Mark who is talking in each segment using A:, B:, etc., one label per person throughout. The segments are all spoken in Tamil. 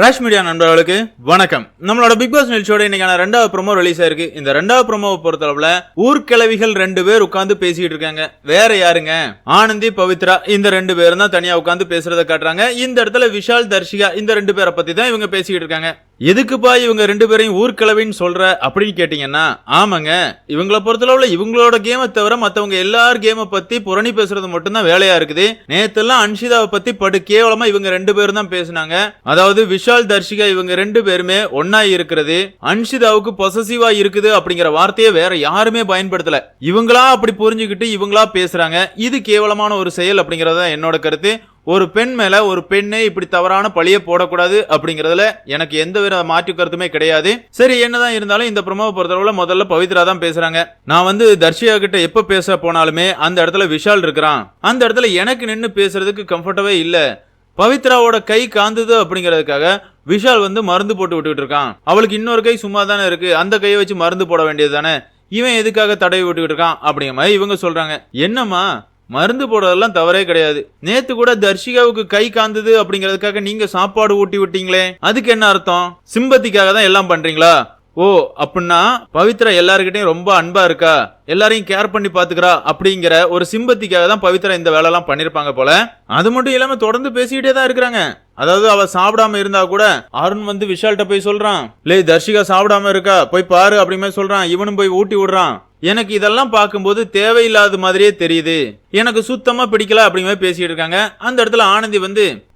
A: ராஷ் மீடியா நண்பர்களுக்கு வணக்கம். நம்மளோட பிக் பாஸ் நிகழ்ச்சியோட இன்னைக்கான ரெண்டாவது ப்ரோமோ ரிலீஸ் ஆயிருக்கு. இந்த ரெண்டாவது ப்ரோமோவை பொறுத்தளவுல ஊர்கிழவிகள் 2 பேர் உட்கார்ந்து பேசிட்டு இருக்காங்க. வேற யாருங்க? ஆனந்தி, பவித்ரா இந்த 2 பேரும் தான் தனியா உட்கார்ந்து பேசுறத காட்டுறாங்க. இந்த இடத்துல விஷால், தர்ஷிகா இந்த 2 பேரை பத்தி தான் இவங்க பேசிக்கிட்டு இருக்காங்க. எதுக்குப்பா இவங்க 2 பேரையும் ஊர்கிழவின்னு சொல்ற அப்படின்னு கேட்டீங்கன்னா, ஆமாங்க, இவங்களை பொறுத்தளவுல இவங்களோட கேமை தவிர மத்தவங்க எல்லார் கேமை பத்தி புரணி பேசுறது மட்டும்தான் வேலையா இருக்குது. நேத்தெல்லாம் அன்ஷிதாவை பத்தி படு கேவலமா இவங்க 2 பேரும் தான் பேசினாங்க. அதாவது விஷால், தர்ஷிகா இவங்க 2 பேருமே ஒன்னா இருக்கிறது, அன்ஷிதாவுக்கு பொசசிவா இருக்குது அப்படிங்கிற வார்த்தையை வேற யாருமே பயன்படுத்தல. இவங்களா அப்படி புரிஞ்சுக்கிட்டு இவங்களா பேசுறாங்க. இது கேவலமான ஒரு செயல் அப்படிங்கறத என்னோட கருத்து. ஒரு பெண் மேல ஒரு பெண்ணே இப்படி தவறான பழிய போடக்கூடாது அப்படிங்கறதுல எனக்கு எந்தவித மாற்று கருத்துமே கிடையாது. சரி, என்னதான் இருந்தாலும் இந்த ப்ரோமோவை பொறுத்தளவுல முதல்ல பவித்ரா தான் பேசுறாங்க. நான் தர்ஷிகா கிட்ட எப்ப பேச போனாலுமே அந்த இடத்துல விஷால் இருக்கிறான், அந்த இடத்துல எனக்கு நின்று பேசுறதுக்கு கம்ஃபர்டவே இல்ல. பவித்ராவோட கை காந்தது அப்படிங்கறதுக்காக விஷால் மருந்து போட்டு விட்டுட்டு இருக்கான். அவளுக்கு இன்னொரு கை சும்மா தானே இருக்கு, அந்த கையை வச்சு மருந்து போட வேண்டியது தானே, இவன் எதுக்காக தடவி விட்டுக்கிட்டு இருக்கான் அப்படிங்கிற மாதிரி இவங்க சொல்றாங்க. என்னம்மா, மருந்து போடுறதெல்லாம் தவறே கிடையாது. நேத்து கூட தர்ஷிகாவுக்கு கை காந்தது அப்படிங்கறதுக்காக நீங்க சாப்பாடு ஊட்டி விட்டீங்களே, அதுக்கு என்ன அர்த்தம்? சிம்பத்திக்காக தான் எல்லாம் பண்றீங்களா? ஓ, அப்படின்னா பவித்ரா எல்லாருக்கிட்டையும் ரொம்ப அன்பா இருக்கா, எல்லாரையும் கேர் பண்ணி பாத்துக்கிறா அப்படிங்கிற ஒரு சிம்பத்திக்காக தான் பவித்ரா இந்த வேலை எல்லாம் பண்ணிருப்பாங்க போல. அது மட்டும் இல்லாம தொடர்ந்து பேசிக்கிட்டே தான் இருக்கிறாங்க. அதாவது அவ சாப்பிடாம இருந்தா கூட அருண் விஷால்கிட்ட போய் சொல்றான், லே தர்ஷிகா சாப்பிடாம இருக்கா போய் பாரு அப்படிமே சொல்றான். இவனும் போய் ஊட்டி விடுறான். எனக்கு இதெல்லாம் பார்க்கும்போது தேவையில்லாத மாதிரியே தெரியுது, எனக்கு சுத்தமா பிடிக்கல அப்படிங்கிற பேசிட்டு இருக்காங்க. அந்த இடத்துல ஆனந்தி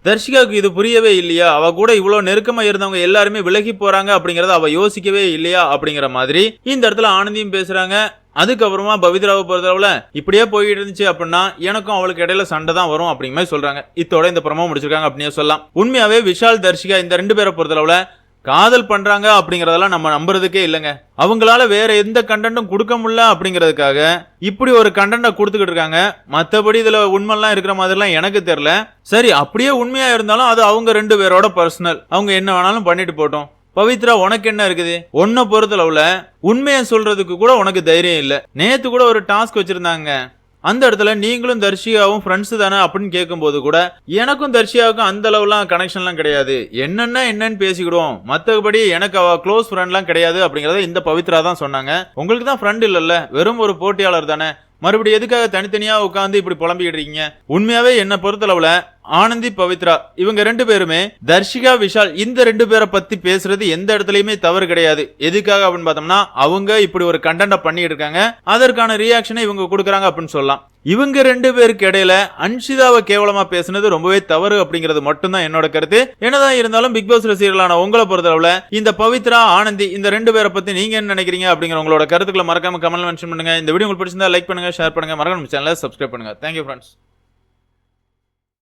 A: தர்ஷிகாவுக்கு இது புரியவே இல்லையா, அவ கூட இவ்வளவு நெருக்கமா இருந்தவங்க எல்லாருமே விலகி போறாங்க அப்படிங்கறத அவ யோசிக்கவே இல்லையா அப்படிங்கிற மாதிரி இந்த இடத்துல ஆனந்தியும் பேசுறாங்க. அதுக்கப்புறமா பவித்ராவை பொறுத்தளவுல இப்படியே போயிட்டு இருந்துச்சு அப்படின்னா எனக்கும் அவளுக்கு இடையில சண்டை தான் வரும் அப்படிங்கிற மாதிரி சொல்றாங்க. இதோட இந்த ப்ரோமோ முடிச்சிருக்காங்க அப்படின்னு சொல்லலாம். உண்மையாவே விஷால், தர்ஷிகா இந்த 2 பேரை பொறுத்தளவுல காதல் பண்றாங்க அப்படிங்கறதெல்லாம் நம்ம நம்புறதுக்கே இல்லைங்க. அவங்களால வேற எந்த கண்டென்ட்டும் கொடுக்க முடியல அப்படிங்கறதுக்காக இப்படி ஒரு கண்டென்ட்டை கொடுத்துக்கிட்டு இருக்காங்க. மத்தபடி இதுல உண்மைலாம் இருக்கிற மாதிரிலாம் எனக்கு தெரியல. சரி, அப்படியே உண்மையா இருந்தாலும் அது அவங்க 2 பேரோட பர்சனல், அவங்க என்ன வேணாலும் பண்ணிட்டு போட்டோம். பவித்ரா, உனக்கு என்ன இருக்குது? உன்னை பொறுத்தளவுல உண்மையை சொல்றதுக்கு கூட உனக்கு தைரியம் இல்ல. நேத்து கூட ஒரு டாஸ்க் வச்சிருந்தாங்க, அந்த இடத்துல நீங்களும் தர்ஷிகாவும் ஃப்ரெண்ட்ஸ் தானே அப்படின்னு கேட்கும் போது கூட எனக்கும் தர்ஷிகாவுக்கும் அந்த அளவுலாம் கனெக்ஷன்லாம் கிடையாது, என்னன்னு பேசிக்கிடுவோம், மற்றபடி எனக்கு அவ க்ளோஸ் ஃப்ரெண்ட்லாம் கிடையாது அப்படிங்கறத இந்த பவித்ரா தான் சொன்னாங்க. உங்களுக்கு தான் ஃப்ரெண்ட் இல்லல்ல, வெறும் ஒரு போட்டியாளர் தானே, மறுபடியும் எதுக்காக தனித்தனியா உட்காந்து இப்படி புலம்பிக்கிட்டு இருக்கீங்க? உண்மையாவே என்ன பொறுத்தளவுல ஆனந்தி, பவித்ரா இவங்க 2 பேருமே தர்ஷிகா, விஷால் இந்த 2 பேரை பத்தி பேசுறது எந்த இடத்துலயுமே தவறு கிடையாது. எதுக்காக அப்படின்னு பார்த்தோம்னா அவங்க இப்படி ஒரு கண்டென்ட் பண்ணிட்டு இருக்காங்க, அதற்கான ரியாக்ஷனை இவங்க கொடுக்கறாங்க அப்படின்னு சொல்லலாம். இவங்க 2 பேருக்கு இடையில அன்ஷிதாவை கேவலமா பேசுனது ரொம்பவே தவறு அப்படிங்கிறது மட்டும்தான் என்னோட கருத்து. என்னதான் இருந்தாலும் பிக் பாஸ் ரசிகர்களான உங்களை பொறுத்தளவுல இந்த பவித்ரா, ஆனந்தி இந்த 2 பேரை பத்தி நீங்க என்ன நினைக்கிறீங்க அப்படிங்கிற உங்களோட கருத்துக்களை மறக்காம கமெண்ட்ல மென்ஷன் பண்ணுங்க. இந்த வீடியோ உங்களுக்கு பிடிச்சிருந்தா லைக் பண்ணுங்க, ஷேர் பண்ணுங்க, மறக்காம சேனலை சப்ஸ்கிரைப் பண்ணுங்க. Thank you friends.